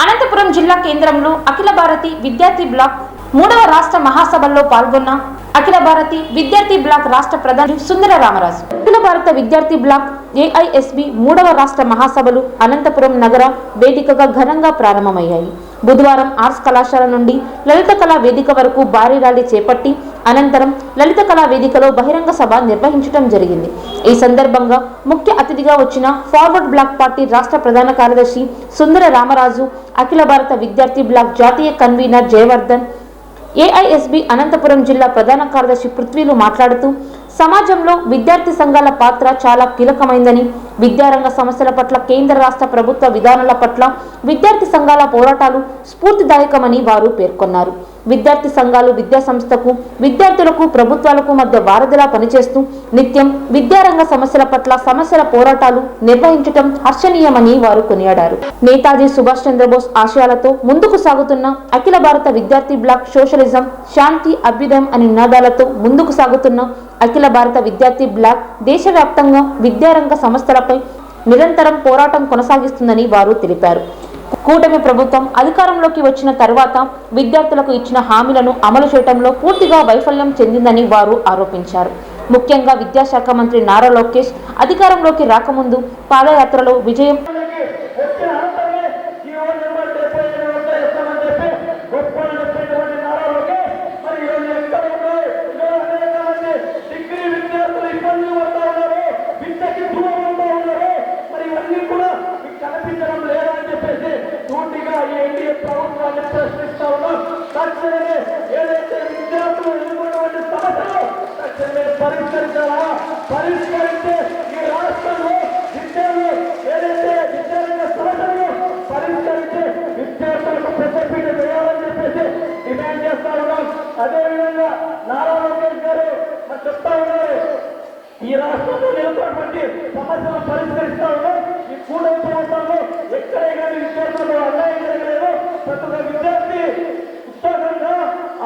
అనంతపురం జిల్లా కేంద్రంలో అఖిల భారతి విద్యార్థి బ్లాక్ 3వ రాష్ట్ర మహాసభల్లో పాల్గొన్న అఖిల భారతి విద్యార్థి బ్లాక్ రాష్ట్ర ప్రధాని సుందర రామరాజు. అఖిల భారత విద్యార్థి బ్లాక్ ఏఐఎస్బి 3వ రాష్ట్ర మహాసభలు అనంతపురం నగర వేదికగా ఘనంగా ప్రారంభమయ్యాయి. బుధవారం ఆర్ట్స్ కళాశాల నుండి లలిత కళా వేదిక వరకు భారీ ర్యాలీ చేపట్టి అనంతరం లలిత కళా వేదికలో బహిరంగ సభ నిర్వహించడం జరిగింది. ఈ సందర్భంగా ముఖ్య అతిథిగా వచ్చిన ఫార్వర్డ్ బ్లాక్ పార్టీ రాష్ట్ర ప్రధాన కార్యదర్శి సుందర రామరాజు, అఖిల భారత విద్యార్థి బ్లాక్ జాతీయ కన్వీనర్ జయవర్ధన్, ఏఐఎస్బి అనంతపురం జిల్లా ప్రధాన కార్యదర్శి పృథ్వీలు మాట్లాడుతూ సమాజంలో విద్యార్థి సంఘాల పాత్ర చాలా కీలకమైందని, విద్యారంగ సమస్యల పట్ల కేంద్ర రాష్ట్ర ప్రభుత్వ విధానాల పట్ల విద్యార్థి సంఘాల పోరాటాలు స్ఫూర్తిదాయకమని వారు పేర్కొన్నారు. విద్యార్థి సంఘాలు విద్యా సంస్థకు, విద్యార్థులకు, ప్రభుత్వాలకు మధ్య వారధిలా పనిచేస్తూ నిత్యం విద్యారంగ సమస్యల పట్ల సమస్యల పోరాటాలు నిర్వహించడం హర్షణీయమని వారు కొనియాడారు. నేతాజీ సుభాష్ చంద్రబోస్ ఆశయాలతో ముందుకు సాగుతున్న అఖిల భారత విద్యార్థి బ్లాక్ సోషలిజం, శాంతి, అభ్యుదయం అనే నినాదాలతో ముందుకు సాగుతున్న అఖిల భారత విద్యార్థి బ్లాక్ దేశవ్యాప్తంగా విద్యారంగ సంస్థలపై నిరంతరం పోరాటం కొనసాగిస్తుందని వారు తెలిపారు. కూటమి ప్రభుత్వం అధికారంలోకి వచ్చిన తర్వాత విద్యార్థులకు ఇచ్చిన హామీలను అమలు చేయడంలో పూర్తిగా వైఫల్యం చెందిందని వారు ఆరోపించారు. ముఖ్యంగా విద్యాశాఖ మంత్రి నారా లోకేష్ అధికారంలోకి రాకముందు పాదయాత్రలో విజయం పరిష్కరించే ఈ రాష్ట్రంలో విద్యను ఏదైతే విద్యారంగ సమస్యలను పరిష్కరించే విద్యార్థులకు పెద్దపీట వేయాలని చెప్పేసి డిమాండ్ చేస్తా ఉన్నాం. అదేవిధంగా నారా లోకేష్ గారు మరి చెప్తా ఉన్నారు, ఈ రాష్ట్రంలో నిలుతున్నటువంటి సమస్యలను పరిష్కరిస్తా ఉన్నాం. ఈ కూడలి ప్రాంతాల్లో ఎక్కడే కానీ విద్యార్థులకు అన్యాయం జరగలేదు. ప్రతి ఒక్క విద్యార్థి ఉత్సాహంగా,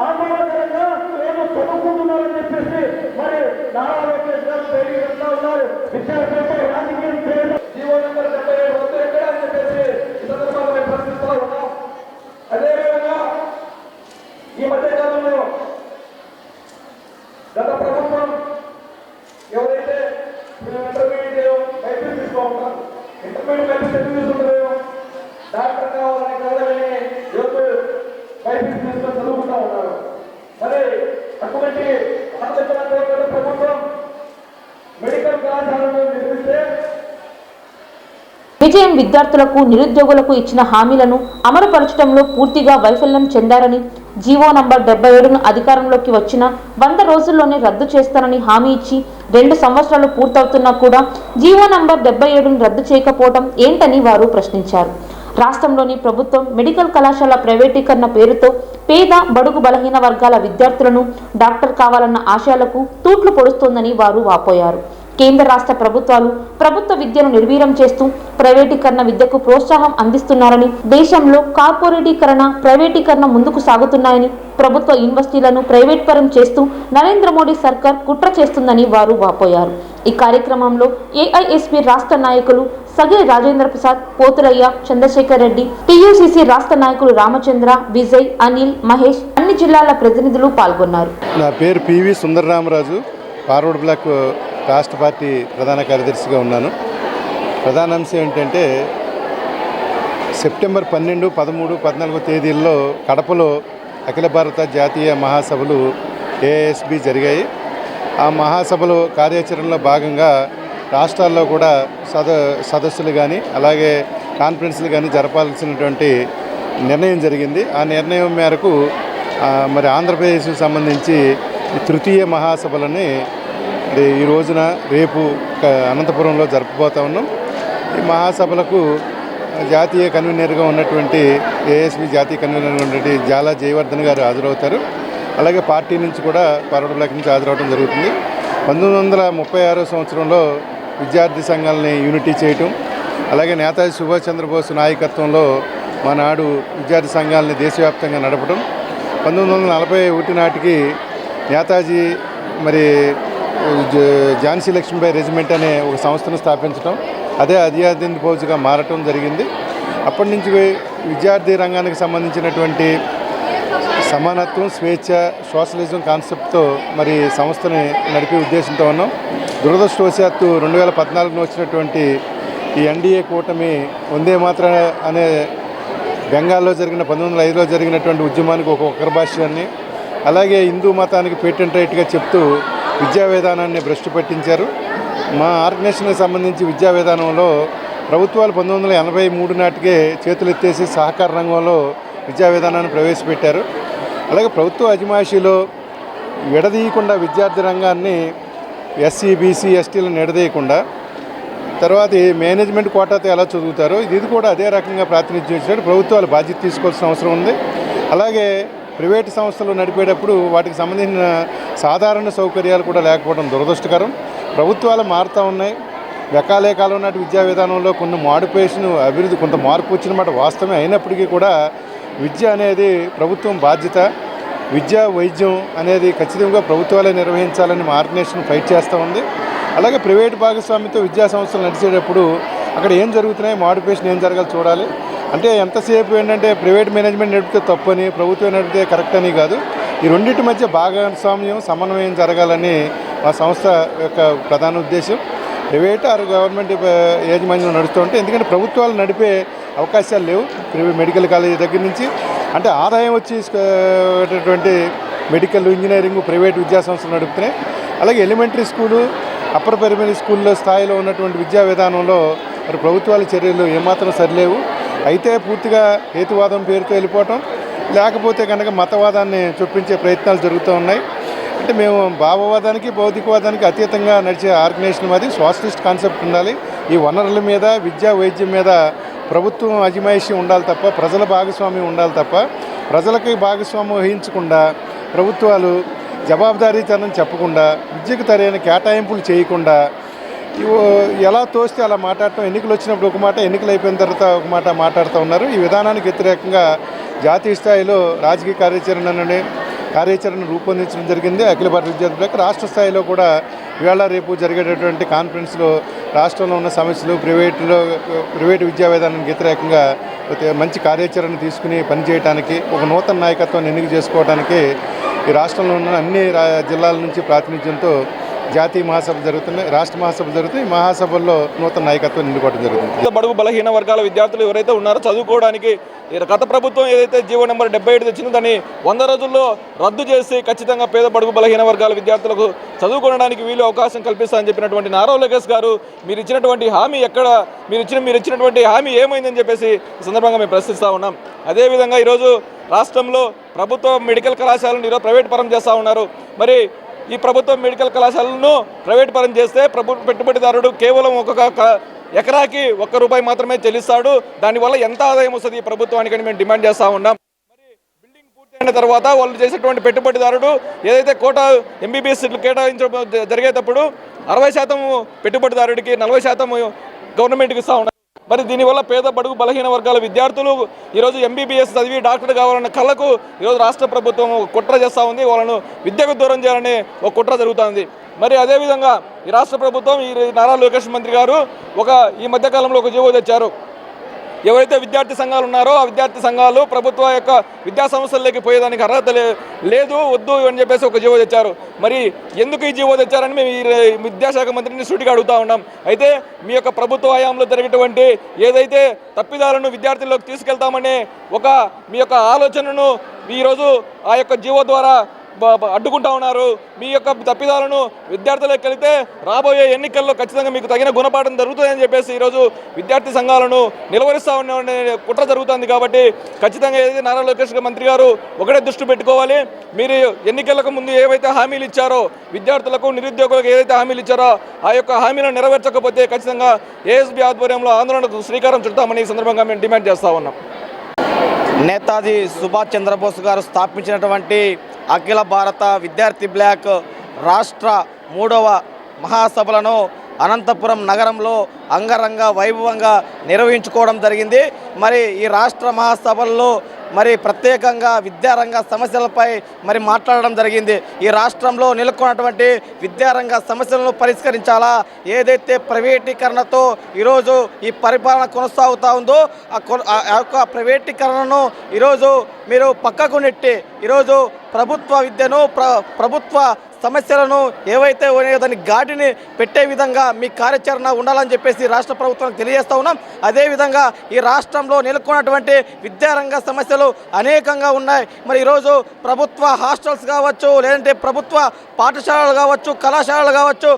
ఆందోళనకరంగా ఏదో చదువుకుంటున్నారని చెప్పేసి మరి నారా లోకేష్ గారు తెలియజేస్తా ఉన్నారు. విద్యార్థులతో రాజకీయం చేయడం జీవో నెంబర్ 77 వద్దు ఎక్కడ అని చెప్పేసి ఈ సందర్భంగా మేము ప్రశ్నిస్తా ఉన్నాం. అదేవిధంగా ఈ మధ్యకాలంలో గత ప్రభుత్వం ఎవరైతే ఇంటర్మీడియట్ బైపీసీ తీసుకో ఉంటారు, ఇంటర్మీడియట్ బైపీసీ ఎందుకు తీసుకుంటారేమో, డాక్టర్ కావాలని కావాలని యువత బైపీసీ తీసుకొని చదువుకుంటా ఉన్నారు. మరి అటువంటి ప్రభుత్వం మెడికల్ కళాశాలను నిర్మిస్తే విజయం విద్యార్థులకు, నిరుద్యోగులకు ఇచ్చిన హామీలను అమలుపరచడంలో పూర్తిగా వైఫల్యం చెందారని, జీవో నంబర్ 77ను అధికారంలోకి వచ్చిన 100 రోజుల్లోనే రద్దు చేస్తానని హామీ ఇచ్చి 2 సంవత్సరాలు పూర్తవుతున్నా కూడా జీవో నంబర్ 77ను రద్దు చేయకపోవడం ఏంటని వారు ప్రశ్నించారు. రాష్ట్రంలోని ప్రభుత్వం మెడికల్ కళాశాల ప్రైవేటీకరణ పేరుతో పేద, బడుగు, బలహీన వర్గాల విద్యార్థులను డాక్టర్ కావాలన్న ఆశయాలకు తూట్లు పొడుస్తోందని వారు వాపోయారు. కేంద్ర రాష్ట్ర ప్రభుత్వాలు ప్రభుత్వ విద్యను నిర్వీర్యం చేస్తూ ప్రైవేటీకరణ విద్యకు ప్రోత్సాహం అందిస్తున్నారని, దేశంలో కార్పొరేటీకరణ, ప్రైవేటీకరణ ముందుకు సాగుతున్నాయని, ప్రభుత్వ యూనివర్సిటీలను ప్రైవేట్ పరం చేస్తూ నరేంద్ర మోడీ సర్కార్ కుట్ర చేస్తుందని వారు వాపోయారు. ఈ కార్యక్రమంలో ఏఐఎస్పీ రాష్ట్ర నాయకులు సగిలి రాజేంద్ర ప్రసాద్, పోతులయ్య, చంద్రశేఖర్ రెడ్డి, టీయూసీసీ రాష్ట్ర నాయకులు రామచంద్ర, విజయ్, అనిల్, మహేష్, అన్ని జిల్లాల ప్రతినిధులు పాల్గొన్నారు. నా పేరు పివి సుందర రామరాజు, ఫార్వర్డ్ బ్లాక్ రాష్ట్ర పార్టీ ప్రధాన కార్యదర్శిగా ఉన్నాను. ప్రధాన అంశం ఏంటంటే సెప్టెంబర్ 12, 13, 14 తేదీల్లో కడపలో అఖిల భారత జాతీయ మహాసభలు ఏఐఎస్బి జరిగాయి. ఆ మహాసభలో కార్యాచరణలో భాగంగా రాష్ట్రాల్లో కూడా సదస్సులు కానీ అలాగే కాన్ఫరెన్స్లు కానీ జరపాల్సినటువంటి నిర్ణయం జరిగింది. ఆ నిర్ణయం మేరకు మరి ఆంధ్రప్రదేశ్కు సంబంధించి తృతీయ మహాసభలని ఈ రోజున రేపు అనంతపురంలో జరుపుకోతా ఉన్నాం. ఈ మహాసభలకు జాతీయ కన్వీనర్గా ఉన్నటువంటి ఏఎస్బి జాతీయ కన్వీనర్గా ఉన్నటువంటి జాలా జయవర్ధన్ గారు హాజరవుతారు. అలాగే పార్టీ నుంచి కూడా ఫార్వర్డ్ బ్లాక్ నుంచి హాజరవడం జరుగుతుంది. 1936 సంవత్సరంలో విద్యార్థి సంఘాలని యూనిటీ చేయటం, అలాగే నేతాజీ సుభాష్ చంద్రబోస్ నాయకత్వంలో మనాడు విద్యార్థి సంఘాలని దేశవ్యాప్తంగా నడపడం, 1941 నాటికి నేతాజీ మరి ఝాన్సీ లక్ష్మీబాయి రెజిమెంట్ అనే ఒక సంస్థను స్థాపించడం, అదే అధియాదింద్ ఫౌజ్గా మారటం జరిగింది. అప్పటి నుంచి విద్యార్థి రంగానికి సంబంధించినటువంటి సమానత్వం, స్వేచ్ఛ, సోషలిజం కాన్సెప్ట్తో మరి సంస్థని నడిపే ఉద్దేశంతో ఉన్నాం. దురదృష్టవశాత్తు 2014లో వచ్చినటువంటి ఈ ఎన్డీఏ కూటమి వందే మాతరం అనే బెంగాల్లో జరిగిన 1905లో జరిగినటువంటి ఉద్యమానికి ఒక ఉగ్రభాష్యాన్ని, అలాగే హిందూ మతానికి పేటెంట్ రైట్గా చెప్తూ విద్యా విధానాన్ని భ్రష్టు పట్టించారు. మా ఆర్గనైజేషన్కి సంబంధించి విద్యా విధానంలో ప్రభుత్వాలు 1983 నాటికే చేతులెత్తేసి సహకార రంగంలో విద్యా విధానాన్ని ప్రవేశపెట్టారు. అలాగే ప్రభుత్వ అజమాయిషీలో విడదీయకుండా విద్యార్థి రంగాన్ని ఎస్సీ, బీసీ, ఎస్టీలను విడదీయకుండా తర్వాత ఈ మేనేజ్మెంట్ కోటాతో ఎలా చదువుతారో ఇది కూడా అదే రకంగా ప్రాతినిధ్యం ఇచ్చినట్టు ప్రభుత్వాలు బాధ్యత తీసుకోవాల్సిన అవసరం ఉంది. అలాగే ప్రైవేటు సంస్థలు నడిపేటప్పుడు వాటికి సంబంధించిన సాధారణ సౌకర్యాలు కూడా లేకపోవడం దురదృష్టకరం. ప్రభుత్వాలు మారుతూ ఉన్నాయి. వెకాలే కాలం నాటి విద్యా విధానంలో కొన్ని మోడిఫికేషన్ అభివృద్ధి కొంత మార్పు వచ్చిన మాట వాస్తవమే అయినప్పటికీ కూడా విద్య అనేది ప్రభుత్వం బాధ్యత. విద్య, వైద్యం అనేది ఖచ్చితంగా ప్రభుత్వాలే నిర్వహించాలని మా ఆర్గనైజేషన్ ఫైట్ చేస్తూ ఉంది. అలాగే ప్రైవేటు భాగస్వామ్యంతో విద్యా సంస్థలు నడిచేటప్పుడు అక్కడ ఏం జరుగుతున్నాయి, మోడిఫికేషన్ ఏం జరగాలి చూడాలి. అంటే ఎంతసేపు ఏంటంటే ప్రైవేట్ మేనేజ్మెంట్ నడిపితే తప్పని, ప్రభుత్వం నడిపితే కరెక్ట్ అని కాదు. ఈ రెండింటి మధ్య భాగస్వామ్యం, సమన్వయం జరగాలని మా సంస్థ యొక్క ప్రధాన ఉద్దేశం. ప్రైవేట్ ఆర్ గవర్నమెంట్ యాజమాన్యం నడుస్తూ ఉంటే, ఎందుకంటే ప్రభుత్వాలు నడిపే అవకాశాలు లేవు. మెడికల్ కాలేజీ దగ్గర నుంచి అంటే ఆదాయం వచ్చేటువంటి మెడికల్, ఇంజనీరింగ్ ప్రైవేట్ విద్యా సంస్థలు నడుపుతున్నాయి. అలాగే ఎలిమెంటరీ స్కూలు, అప్పర్ ప్రైమరీ స్కూల్లో స్థాయిలో ఉన్నటువంటి విద్యా విధానంలో మరి ప్రభుత్వాల చర్యలు ఏమాత్రం సరిలేవు. అయితే పూర్తిగా హేతువాదం పేరుతో వెళ్ళిపోవటం, లేకపోతే కనుక మతవాదాన్ని చొప్పించే ప్రయత్నాలు జరుగుతూ ఉన్నాయి. అంటే మేము భావవాదానికి, భౌతికవాదానికి అతీతంగా నడిచే ఆర్గనైజేషన్ మాది. సోషలిస్ట్ కాన్సెప్ట్ ఉండాలి. ఈ వనరుల మీద, విద్యా, వైద్యం మీద ప్రభుత్వం అజమాయిషీ ఉండాలి తప్ప, ప్రజల భాగస్వామ్యం ఉండాలి తప్ప, ప్రజలకి భాగస్వామ్యం వహించకుండా ప్రభుత్వాలు జవాబుదారీతనం చెప్పకుండా, విద్యకు తరైన కేటాయింపులు చేయకుండా ఎలా తోస్తే అలా మాట్లాడటం, ఎన్నికలు వచ్చినప్పుడు ఒక మాట, ఎన్నికలు అయిపోయిన తర్వాత ఒక మాట మాట్లాడుతూ ఉన్నారు. ఈ విధానానికి వ్యతిరేకంగా జాతీయ స్థాయిలో రాజకీయ కార్యాచరణ రూపొందించడం జరిగింది. అఖిల భారత విద్యార్థి బ్లాక్ రాష్ట్ర స్థాయిలో కూడా ఇవాళ రేపు జరిగేటటువంటి కాన్ఫరెన్స్లో రాష్ట్రంలో ఉన్న సమస్యలు, ప్రైవేటు విద్యా విధానానికి వ్యతిరేకంగా మంచి కార్యాచరణ తీసుకుని పనిచేయడానికి, ఒక నూతన నాయకత్వాన్ని ఎన్నిక చేసుకోవడానికి ఈ రాష్ట్రంలో ఉన్న అన్ని జిల్లాల నుంచి ప్రాతినిధ్యంతో జాతీయ మహాసభలు జరుగుతున్నాయి, రాష్ట్ర మహాసభలు జరుగుతాయి. ఈ మహాసభల్లో నూతన నాయకత్వం ఎన్నుకోవడం జరుగుతుంది. బడుగు బలహీన వర్గాల విద్యార్థులు ఎవరైతే ఉన్నారో చదువుకోవడానికి గత ప్రభుత్వం ఏదైతే జీవో నెంబర్ 77 తెచ్చిందో దాన్ని 100 రోజుల్లో రద్దు చేసి ఖచ్చితంగా పేద బడుగు బలహీన వర్గాల విద్యార్థులకు చదువుకోవడానికి వీలు అవకాశం కల్పిస్తామని చెప్పినటువంటి నారా లోకేష్ గారు మీరు ఇచ్చినటువంటి హామీ ఎక్కడ, మీరు ఇచ్చినటువంటి హామీ ఏమైందని చెప్పేసి ఈ సందర్భంగా మేము ప్రశ్నిస్తూ ఉన్నాం. అదేవిధంగా ఈరోజు రాష్ట్రంలో ప్రభుత్వ మెడికల్ కళాశాలను ఈరోజు ప్రైవేట్ పరం చేస్తూ ఉన్నారు. మరి ఈ ప్రభుత్వ మెడికల్ కళాశాలను ప్రైవేట్ పరం చేస్తే ప్రభుత్వ పెట్టుబడిదారుడు కేవలం ఒక్కొక్క ఎకరాకి ₹1 మాత్రమే చెల్లిస్తాడు. దానివల్ల ఎంత ఆదాయం వస్తుంది ఈ ప్రభుత్వానికి అని మేము డిమాండ్ చేస్తూ ఉన్నాం. మరి బిల్డింగ్ పూర్తయిన తర్వాత వాళ్ళు చేసేటువంటి పెట్టుబడిదారుడు ఏదైతే కోటా ఎంబీబీఎస్ సీట్లు కేటాయించడం జరిగేటప్పుడు 60% పెట్టుబడిదారుడికి, 40% గవర్నమెంట్కి ఇస్తూ ఉన్నారు. మరి దీనివల్ల పేద బడుగు బలహీన వర్గాల విద్యార్థులు ఈరోజు ఎంబీబీఎస్ చదివి డాక్టర్ కావాలన్న కళకు ఈరోజు రాష్ట్ర ప్రభుత్వం కుట్ర చేస్తూ ఉంది. వాళ్ళను విద్యకు దూరం చేయాలని ఒక కుట్ర జరుగుతుంది. మరి అదేవిధంగా ఈ రాష్ట్ర ప్రభుత్వం, ఈ నారా లోకేష్ మంత్రి గారు ఈ మధ్యకాలంలో ఒక జీవో తెచ్చారు. ఎవరైతే విద్యార్థి సంఘాలు ఉన్నారో ఆ విద్యార్థి సంఘాలు ప్రభుత్వ యొక్క విద్యా సంస్థల్లోకి పోయేదానికి అర్హత లేదు, వద్దు అని చెప్పేసి ఒక జీవో తెచ్చారు. మరి ఎందుకు ఈ జీవో తెచ్చారని మేము ఈ విద్యాశాఖ మంత్రిని సూటిగా అడుగుతూ ఉన్నాం. అయితే మీ యొక్క ప్రభుత్వ హయాంలో జరిగేటువంటి ఏదైతే తప్పిదాలను విద్యార్థుల్లోకి తీసుకెళ్తామనే మీ యొక్క ఆలోచనను ఈరోజు ఆ యొక్క జీవో ద్వారా అడ్డుకుంటా ఉన్నారు. మీ యొక్క తప్పిదాలను విద్యార్థులకు కలిగితే రాబోయే ఎన్నికల్లో ఖచ్చితంగా మీకు తగిన గుణపాఠం జరుగుతుందని చెప్పేసి ఈరోజు విద్యార్థి సంఘాలను నిలవరిస్తూ ఉన్న కుట్ర జరుగుతుంది. కాబట్టి ఖచ్చితంగా ఏదైతే నారా లోకేష్ మంత్రి గారు ఒకటే దృష్టి పెట్టుకోవాలి. మీరు ఎన్నికలకు ముందు ఏవైతే హామీలు ఇచ్చారో, విద్యార్థులకు, నిరుద్యోగులకు ఏదైతే హామీలు ఇచ్చారో ఆ యొక్క హామీలను నెరవేర్చకపోతే ఖచ్చితంగా ఏఎస్బీ ఆధ్వర్యంలో ఆందోళనకు శ్రీకారం చుడతామని ఈ సందర్భంగా మేము డిమాండ్ చేస్తూ ఉన్నాం. నేతాజీ సుభాష్ చంద్రబోస్ గారు స్థాపించినటువంటి అఖిల భారత విద్యార్థి బ్లాక్ రాష్ట్ర 3వ మహాసభలను అనంతపురం నగరంలో అంగరంగ వైభవంగా నిర్వహించుకోవడం జరిగింది. మరి ఈ రాష్ట్ర మహాసభల్లో మరి ప్రత్యేకంగా విద్యారంగ సమస్యలపై మరి మాట్లాడడం జరిగింది. ఈ రాష్ట్రంలో నెలకొన్నటువంటి విద్యారంగ సమస్యలను పరిష్కరించాలా, ఏదైతే ప్రైవేటీకరణతో ఈరోజు ఈ పరిపాలన కొనసాగుతూ ఉందో ఆ యొక్క ప్రైవేటీకరణను ఈరోజు మీరు పక్కకు నెట్టి ఈరోజు ప్రభుత్వ విద్యను ప్రభుత్వ సమస్యలను ఏవైతే ఉన్నాయో దాని గాడిని పెట్టే విధంగా మీ కార్యాచరణ ఉండాలని చెప్పేసి రాష్ట్ర ప్రభుత్వానికి తెలియజేస్తూ ఉన్నాం. అదేవిధంగా ఈ రాష్ట్రంలో నెలకొన్నటువంటి విద్యారంగ సమస్యలు అనేకంగా ఉన్నాయి. మరి ఈరోజు ప్రభుత్వ హాస్టల్స్ కావచ్చు, లేదంటే ప్రభుత్వ పాఠశాలలు కావచ్చు, కళాశాలలు కావచ్చు,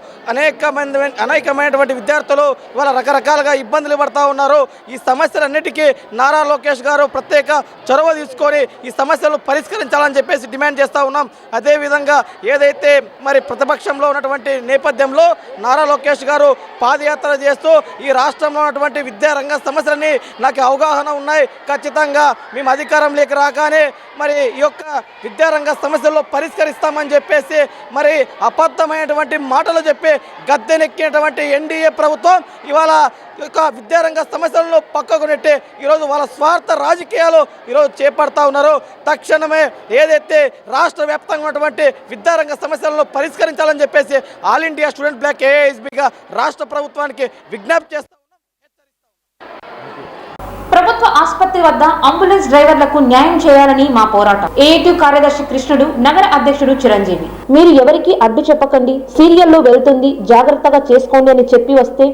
అనేకమైనటువంటి విద్యార్థులు ఇవాళ రకరకాలుగా ఇబ్బందులు పడుతూ ఉన్నారు. ఈ సమస్యలన్నిటికీ నారా లోకేష్ గారు ప్రత్యేక చొరవ తీసుకొని ఈ సమస్యలను పరిష్కరించాలని చెప్పేసి డిమాండ్ చేస్తూ ఉన్నాం. అదేవిధంగా ఏదైతే మరి ప్రతిపక్షంలో ఉన్నటువంటి నేపథ్యంలో నారా లోకేష్ గారు పాదయాత్ర చేస్తూ ఈ రాష్ట్రంలో ఉన్నటువంటి విద్యారంగ సమస్యలని నాకు అవగాహన ఉన్నాయి, ఖచ్చితంగా మేము అధికారంలోకి రాగానే మరి ఈ యొక్క విద్యారంగ సమస్యల్లో పరిష్కరిస్తామని చెప్పేసి మరి అబద్ధమైనటువంటి మాటలు చెప్పి గద్దెనెక్కినటువంటి ఎన్డీఏ ప్రభుత్వం ఇవాళ యొక్క విద్యారంగ సమస్యలను పక్కకు నెట్టి ఈరోజు వాళ్ళ స్వార్థ రాజకీయాలు ఈరోజు చేపడతా ఉన్నారు. తక్షణమే ఏదైతే రాష్ట్ర వ్యాప్తంగా ఉన్నటువంటి విద్యారంగ సమస్యలను పరిష్కరించాలని చెప్పేసి ఆల్ ఇండియా స్టూడెంట్ బ్లాక్ ఏఐఎస్బీగా రాష్ట్ర ప్రభుత్వానికి విజ్ఞప్తి చేస్తా. ప్రభుత్వ ఆసుపత్రి వద్ద అంబులెన్స్ డ్రైవర్లకు న్యాయం చేయాలని మా పోరాటం. ఏఐటీ కార్యదర్శి కృష్ణుడు, నగర అధ్యక్షుడు చిరంజీవి. మీరు ఎవరికి అడ్డు చెప్పకండి, సీరియల్లో వెళ్తుంది, జాగ్రత్తగా చేసుకోండి అని చెప్పి వస్తే